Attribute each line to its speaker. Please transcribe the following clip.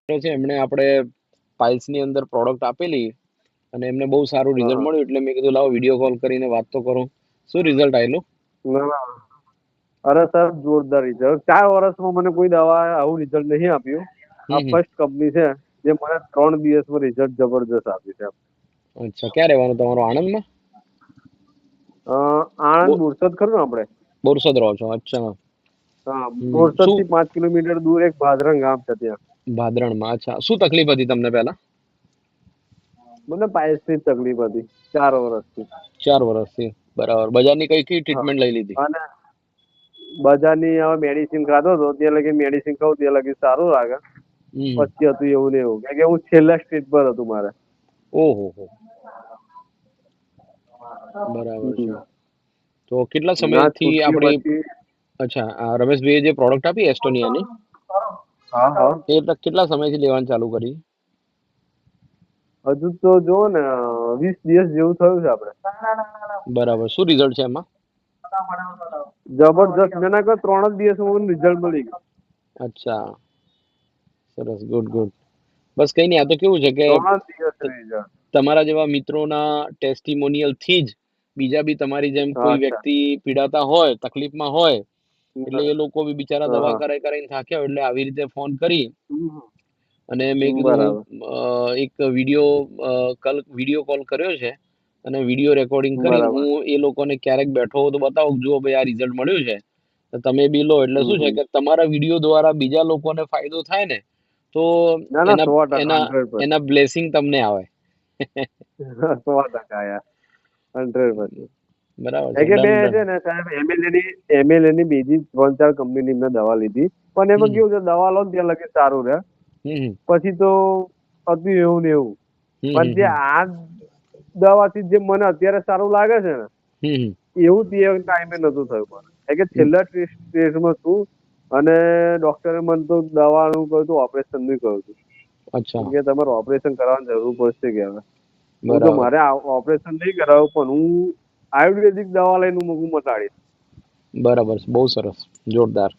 Speaker 1: છે એમણે આપણે પાઇલ્સની અંદર પ્રોડક્ટ આપેલી અને એમને બહુ સારું
Speaker 2: હા
Speaker 1: રિઝલ્ટ
Speaker 2: હા
Speaker 1: મળ્યું એટલે મેં કીધું લાવો વિડીયો કોલ કરીને વાત તો કરું. શું રિઝલ્ટ આવેલું?
Speaker 2: ના ના અરે સર જોરદાર રિઝલ્ટ 4 વર્ષમાં મને કોઈ દવા આવું રિઝલ્ટ નહીં આપ્યું. આ
Speaker 1: હમ હમ.
Speaker 2: ફર્સ્ટ કંપની છે જે મને 3 દિવસમાં રિઝલ્ટ જબરજસ્ત આપ્યું છે.
Speaker 1: અચ્છા, ક્યાં રહેવાનું તમારું? આણંદમાં?
Speaker 2: આણંદ
Speaker 1: બો-
Speaker 2: બોરસદ ખરું ને આપણે?
Speaker 1: બોરસદ રહો છો? અચ્છા.
Speaker 2: હા,
Speaker 1: હમ.
Speaker 2: બોરસદ
Speaker 1: શું
Speaker 2: થી 5 કિલોમીટર દૂર એક ભાદરંગ ગામ છે ત્યાં.
Speaker 1: ભાદરણમાં? અચ્છા, શું તકલીફ હતી તમને પહેલા?
Speaker 2: મને પાયલ્સની જ તકલીફ હતી 4 વર્ષથી.
Speaker 1: 4 વર્ષથી? બરાબર. બજારની કઈ કઈ
Speaker 2: હા,
Speaker 1: ટ્રીટમેન્ટ લઈ લીધી?
Speaker 2: અને બજારની હવે મેડિસિન ખાતો હતો ત્યાં લગી મેડિસિન ખાઉં ત્યાં લગી સારું લાગે.
Speaker 1: હમ.
Speaker 2: પછી હતું એવું ને એવું કારણ કે હું છેલ્લા સ્ટેજ પર હતું મારે.
Speaker 1: ઓહો હો. બરાબર છે. તો કેટલા
Speaker 2: ના
Speaker 1: સમયથી
Speaker 2: છૂટકે
Speaker 1: આપણી
Speaker 2: પછી.
Speaker 1: અચ્છા, આ રમેશભાઈએ જે પ્રોડક્ટ આપી એસ્ટોનિયાની,
Speaker 2: હા હા.
Speaker 1: એ કેટલા સમયથી લેવાનું ચાલુ કરી?
Speaker 2: હજુ તો જો ને 20 દિવસ જેવું થયું છે આપણે.
Speaker 1: બરાબર. શું રિઝલ્ટ છે એમાં?
Speaker 2: જબરજસ્ત મેં ના કહ્યું 3 જ દિવસમાં મને રિઝલ્ટ મળી ગયું.
Speaker 1: અચ્છા, સરસ. Good good. બસ કઈ નહીં, આ તો કેવું છે કે
Speaker 2: 3 જ દિવસ રિઝલ્ટ.
Speaker 1: તમારા જેવા મિત્રોના ટેસ્ટિમોનિયલ થી જ બીજા બી તમારી જેમ કોઈ
Speaker 2: અચ્છા.
Speaker 1: વ્યક્તિ પીડાતા હોય, તકલીફમાં હોય, એટલે
Speaker 2: હા
Speaker 1: એ લોકો બી બિચારા દવા
Speaker 2: હા.
Speaker 1: કરાઈ કરાઈને થાક્યા હોય એટલે આવી રીતે ફોન કરી અને મેં કીધું
Speaker 2: બરાબર
Speaker 1: એક વિડીયો કોલ કર્યો છે અને વિડીયો રેકોર્ડિંગ કરીને
Speaker 2: બરાબર.
Speaker 1: હું એ લોકોને ક્યારેક બેઠો હોઉં તો બતાવું, જુઓ ભાઈ આ રિઝલ્ટ મળ્યું છે. તો તમે બી લો એટલે શું છે
Speaker 2: હમ.
Speaker 1: કે તમારા વિડીયો દ્વારા બીજા લોકોને ફાયદો થાય ને, તો
Speaker 2: ના ના
Speaker 1: એના
Speaker 2: 100%
Speaker 1: એના
Speaker 2: 100%.
Speaker 1: એના બ્લેસિંગ તમને આવે.
Speaker 2: 100% યાર 100%.
Speaker 1: બરાબર છે.
Speaker 2: કારણ કે
Speaker 1: ડન
Speaker 2: મેં
Speaker 1: ડન.
Speaker 2: છે ને સાહેબ એમએલએ ની બીજી 3-4 કંપનીની મેં દવા લીધી પણ એમાં
Speaker 1: હમ
Speaker 2: કેવું છે દવા લો ને ત્યાં લગી સારું રહે.
Speaker 1: હમ
Speaker 2: પછી તો હતું એવું ને એવું.
Speaker 1: હમ
Speaker 2: પણ
Speaker 1: હમ
Speaker 2: જે
Speaker 1: હમ
Speaker 2: આ દવાથી જે મને અત્યારે સારું લાગે છે ને
Speaker 1: હમ.
Speaker 2: એવું તે ટાઈમે નતું થયું મને. કારણ કે છેલ્લા સ્ટેજમાં છું અને ડોક્ટરે મને તો દવાનું કહ્યું હતું, ઓપરેશન બી કહ્યું હતું.
Speaker 1: અચ્છા.
Speaker 2: કે તમારે ઓપરેશન કરવાની જરૂર પડશે કે હવે હું તો
Speaker 1: બરાબર.
Speaker 2: મારે ઓપરેશન નહીં કરાવું પણ હું આયુર્વેદિક દવા લઈને હું મટાડીશ.
Speaker 1: બરાબર છે. બહુ સરસ. જોરદાર.